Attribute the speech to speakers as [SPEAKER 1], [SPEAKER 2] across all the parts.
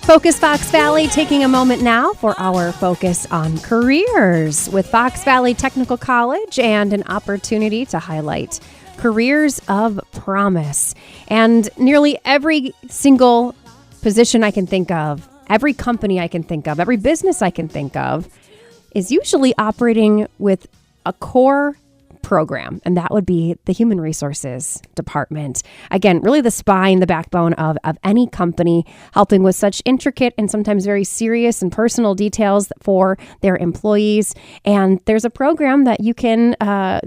[SPEAKER 1] Focus Fox Valley, taking a moment now for our focus on careers with Fox Valley Technical College and an opportunity to highlight careers of promise. And nearly every single position I can think of, every company I can think of, every business I can think of is usually operating with a core program, and that would be the human resources department. Again, really the spine, the backbone of any company, helping with such intricate and sometimes very serious and personal details for their employees. And there's a program that you can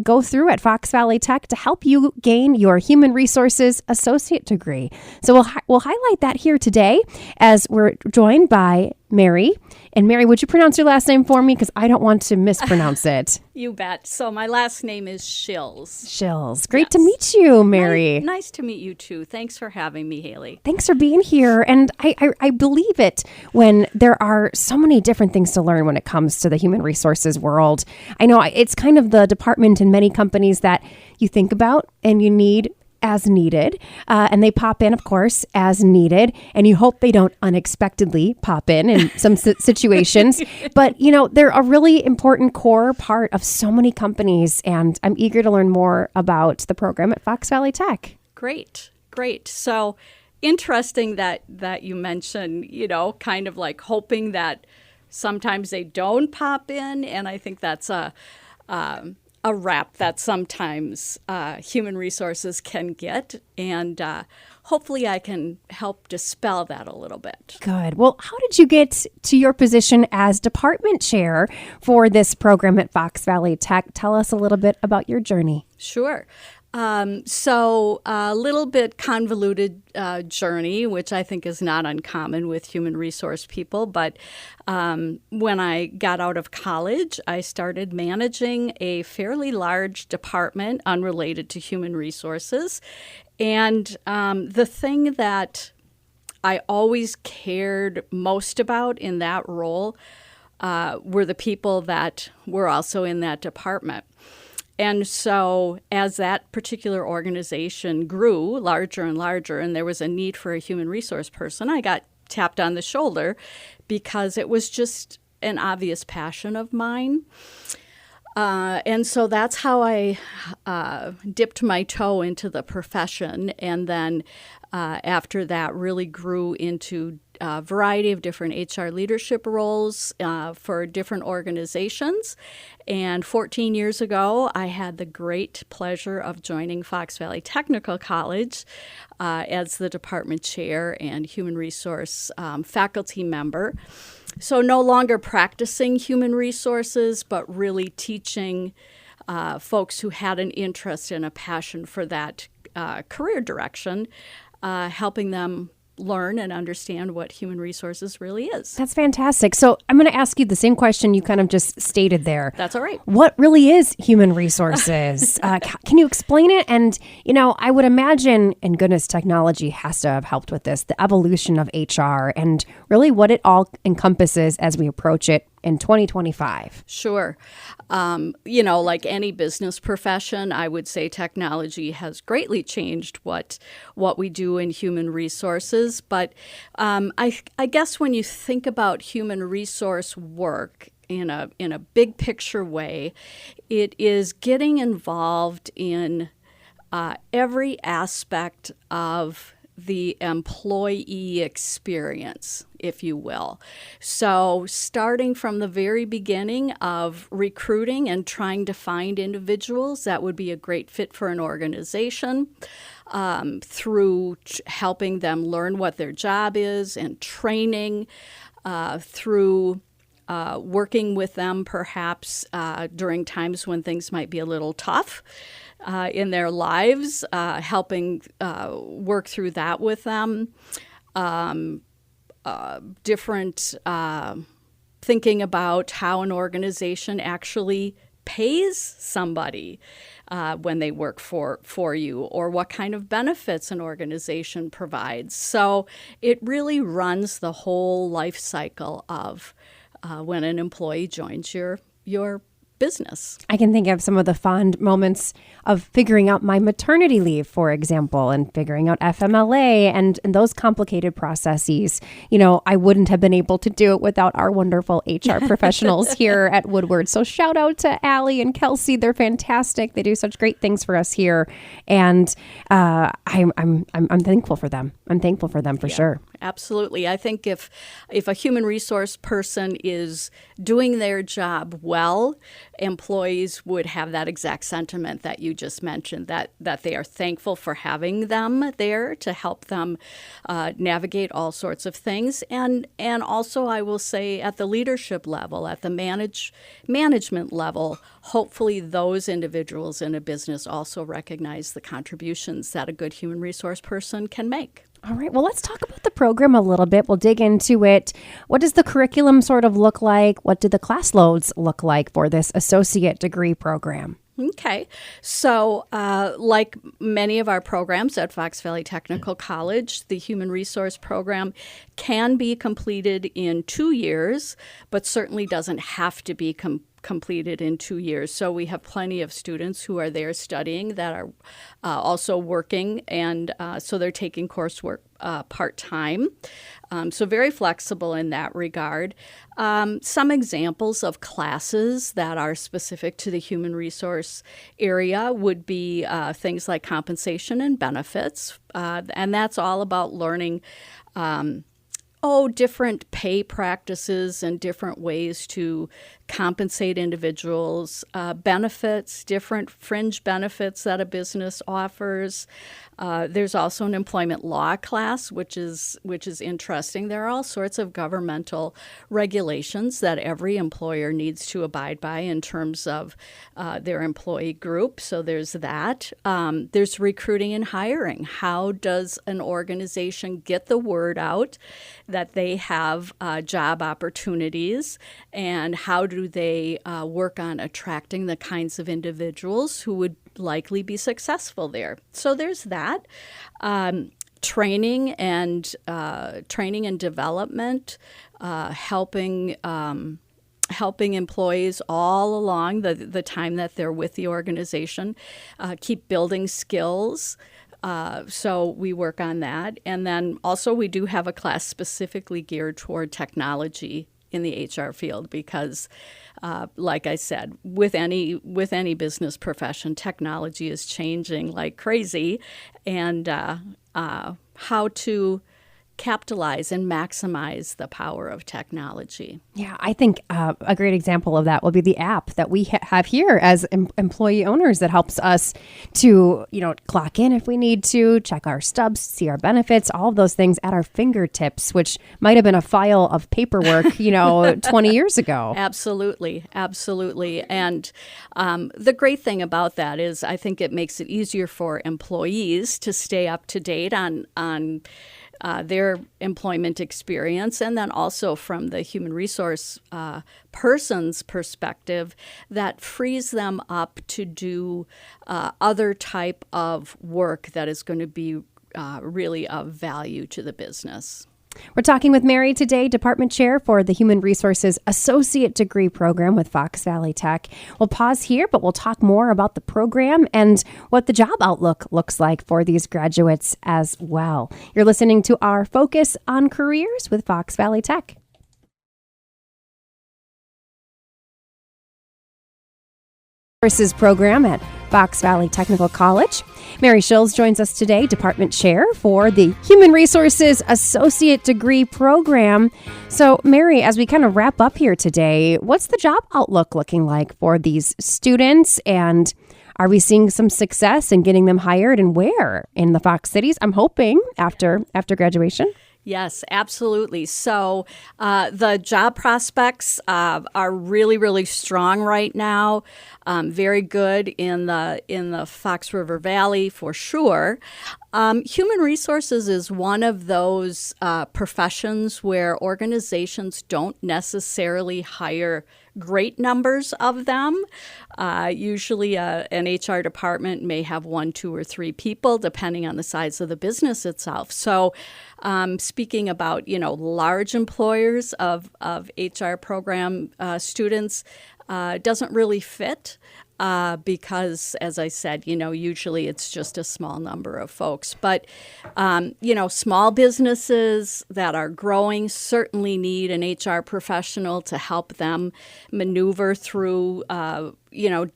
[SPEAKER 1] go through at Fox Valley Tech to help you gain your human resources associate degree. So we'll highlight that here today as we're joined by Mary. And Mary, would you pronounce your last name for me? Because I don't want to mispronounce it.
[SPEAKER 2] You bet. So my last name is Schils.
[SPEAKER 1] Schils. Great to meet you, Mary.
[SPEAKER 2] Nice to meet you, too. Thanks for having me, Hayley.
[SPEAKER 1] Thanks for being here. And I believe it when there are so many different things to learn when it comes to the human resources world. I know it's kind of the department in many companies that you think about and you need as needed. And they pop in, of course, as needed. And you hope they don't unexpectedly pop in some situations. But, you know, they're a really important core part of so many companies. And I'm eager to learn more about the program at Fox Valley Tech.
[SPEAKER 2] Great. So interesting that you mentioned, you know, kind of like hoping that sometimes they don't pop in. And I think that's a rap that sometimes human resources can get. And hopefully I can help dispel that a little bit.
[SPEAKER 1] Good. Well, how did you get to your position as department chair for this program at Fox Valley Tech? Tell us a little bit about your journey.
[SPEAKER 2] Sure. So a little bit convoluted journey, which I think is not uncommon with human resource people. But when I got out of college, I started managing a fairly large department unrelated to human resources. And the thing that I always cared most about in that role were the people that were also in that department. And so as that particular organization grew larger and larger, and there was a need for a human resource person, I got tapped on the shoulder because it was just an obvious passion of mine. And so that's how I dipped my toe into the profession. And then after that really grew into a variety of different HR leadership roles for different organizations. And 14 years ago, I had the great pleasure of joining Fox Valley Technical College as the department chair and human resource faculty member. So no longer practicing human resources, but really teaching folks who had an interest and a passion for that career direction, helping them learn and understand what human resources really is.
[SPEAKER 1] That's fantastic. So I'm going to ask you the same question you kind of just stated there.
[SPEAKER 2] That's all right.
[SPEAKER 1] What really is human resources? Can you explain it? And, you know, I would imagine, and goodness, technology has to have helped with this, the evolution of HR and really what it all encompasses as we approach it in 2025.
[SPEAKER 2] Sure. You know, like any business profession, I would say technology has greatly changed what we do in human resources. But I guess when you think about human resource work in a big picture way, it is getting involved in every aspect of the employee experience, if you will. So starting from the very beginning of recruiting and trying to find individuals that would be a great fit for an organization, through helping them learn what their job is and training, through working with them perhaps during times when things might be a little tough in their lives, helping work through that with them, different thinking about how an organization actually pays somebody when they work for you, or what kind of benefits an organization provides. So it really runs the whole life cycle of when an employee joins your business.
[SPEAKER 1] I can think of some of the fond moments of figuring out my maternity leave, for example, and figuring out FMLA and those complicated processes. I wouldn't have been able to do it without our wonderful HR professionals here at Woodward. So shout out to Allie and Kelsey. They're fantastic. They do such great things for us here. And I'm thankful for them. I'm thankful for them for sure.
[SPEAKER 2] Absolutely. I think if a human resource person is doing their job well, employees would have that exact sentiment that you just mentioned, that they are thankful for having them there to help them navigate all sorts of things. And also, I will say, at the leadership level, at the management level, hopefully those individuals in a business also recognize the contributions that a good human resource person can make.
[SPEAKER 1] All right. Well, let's talk about the program a little bit. We'll dig into it. What does the curriculum sort of look like? What do the class loads look like for this associate degree program?
[SPEAKER 2] Okay. So like many of our programs at Fox Valley Technical College, the human resource program can be completed in 2 years, but certainly doesn't have to be completed in 2 years. So we have plenty of students who are there studying that are also working, and so they're taking coursework part-time. So very flexible in that regard. Some examples of classes that are specific to the human resource area would be things like compensation and benefits, and that's all about learning different pay practices and different ways to compensate individuals, benefits, different fringe benefits that a business offers. There's also an employment law class, which is interesting. There are all sorts of governmental regulations that every employer needs to abide by in terms of their employee group. So there's that. There's recruiting and hiring. How does an organization get the word out that they have job opportunities, and how do they work on attracting the kinds of individuals who would likely be successful there? So there's that. Training and development, helping employees all along the time that they're with the organization, keep building skills. So we work on that. And then also we do have a class specifically geared toward technology in the HR field because, like I said, with any business profession, technology is changing like crazy, and how to capitalize and maximize the power of technology.
[SPEAKER 1] Yeah, I think a great example of that will be the app that we have here as employee owners that helps us to, clock in if we need to, check our stubs, see our benefits, all of those things at our fingertips, which might have been a file of paperwork, 20 years ago.
[SPEAKER 2] Absolutely. Absolutely. And the great thing about that is I think it makes it easier for employees to stay up to date on their employment experience, and then also from the human resource person's perspective, that frees them up to do other type of work that is going to be really of value to the business.
[SPEAKER 1] We're talking with Mary today, Department Chair for the Human Resources Associate Degree Program with Fox Valley Tech. We'll pause here, but we'll talk more about the program and what the job outlook looks like for these graduates as well. You're listening to our Focus on Careers with Fox Valley Tech. Resources program at Fox Valley Technical College. Mary Schils joins us today, Department Chair for the Human Resources Associate Degree Program. So, Mary, as we kind of wrap up here today, what's the job outlook looking like for these students, and are we seeing some success in getting them hired, and where in the Fox cities? I'm hoping after graduation.
[SPEAKER 2] Yes, absolutely. So the job prospects are really, really strong right now. Very good in the Fox River Valley for sure. Human resources is one of those professions where organizations don't necessarily hire great numbers of them. Usually an HR department may have 1, 2, or 3 people, depending on the size of the business itself. So speaking about, large employers of HR program students doesn't really fit. Because, as I said, usually it's just a small number of folks. But, small businesses that are growing certainly need an HR professional to help them maneuver through,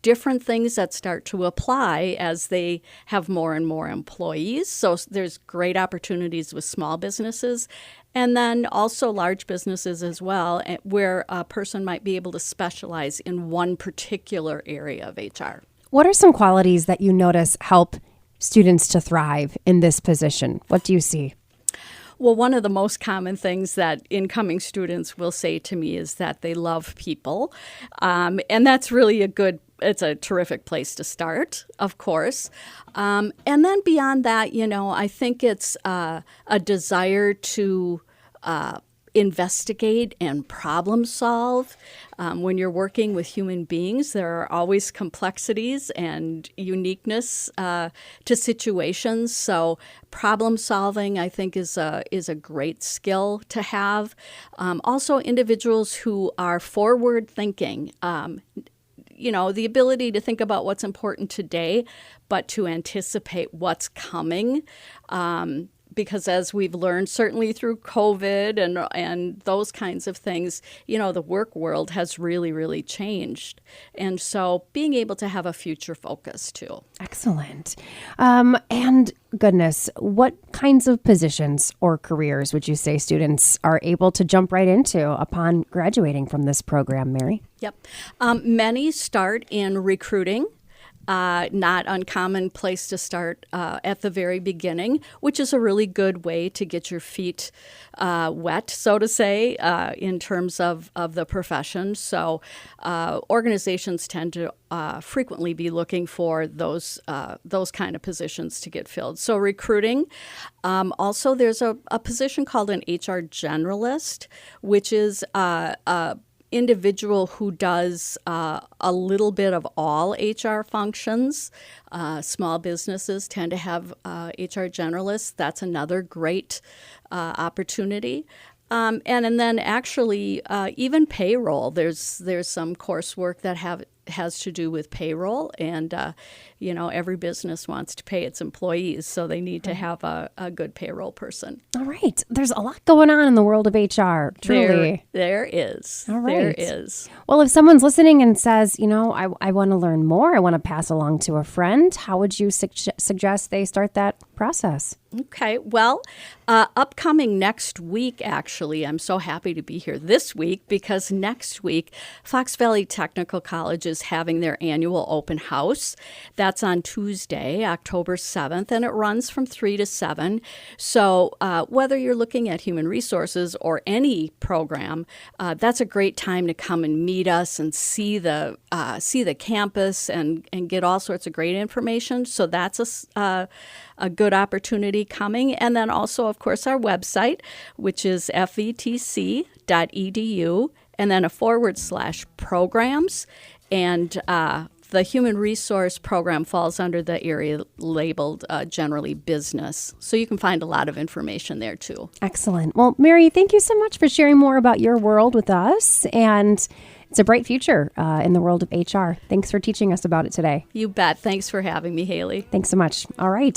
[SPEAKER 2] different things that start to apply as they have more and more employees. So there's great opportunities with small businesses. And then also large businesses as well, where a person might be able to specialize in one particular area of HR.
[SPEAKER 1] What are some qualities that you notice help students to thrive in this position? What do you see?
[SPEAKER 2] Well, one of the most common things that incoming students will say to me is that they love people. And that's really it's a terrific place to start, of course. And then beyond that, I think it's a desire to investigate and problem solve. When you're working with human beings, there are always complexities and uniqueness to situations. So problem solving, I think, is a great skill to have. Also, individuals who are forward thinking. The ability to think about what's important today, but to anticipate what's coming. Because as we've learned, certainly through COVID and those kinds of things, the work world has really, really changed. And so being able to have a future focus too.
[SPEAKER 1] Excellent. And goodness, what kinds of positions or careers would you say students are able to jump right into upon graduating from this program, Mary?
[SPEAKER 2] Yep. Many start in recruiting. Not uncommon place to start at the very beginning, which is a really good way to get your feet wet, so to say, in terms of the profession. So organizations tend to frequently be looking for those kind of positions to get filled. So recruiting. Also, there's a position called an HR generalist, which is individual who does a little bit of all HR functions. Small businesses tend to have HR generalists. That's another great opportunity. And then actually even payroll. There's some coursework that has to do with payroll, and every business wants to pay its employees, so they need to have a good payroll person.
[SPEAKER 1] All right. There's a lot going on in the world of HR, truly.
[SPEAKER 2] There is.
[SPEAKER 1] All right.
[SPEAKER 2] There is.
[SPEAKER 1] Well, if someone's listening and says, I want to learn more, I want to pass along to a friend, how would you suggest they start that process?
[SPEAKER 2] Okay. Well, upcoming next week, actually, I'm so happy to be here this week because next week, Fox Valley Technical College is having their annual open house. That's on Tuesday, October 7th, and it runs from 3 to 7. So whether you're looking at human resources or any program, that's a great time to come and meet us and see the campus and get all sorts of great information. So that's a good opportunity coming. And then also, of course, our website, which is vetc.edu, and then a /programs. And the human resource program falls under the area labeled generally business. So you can find a lot of information there, too.
[SPEAKER 1] Excellent. Well, Mary, thank you so much for sharing more about your world with us. And it's a bright future in the world of HR. Thanks for teaching us about it today.
[SPEAKER 2] You bet. Thanks for having me, Hayley.
[SPEAKER 1] Thanks so much. All right.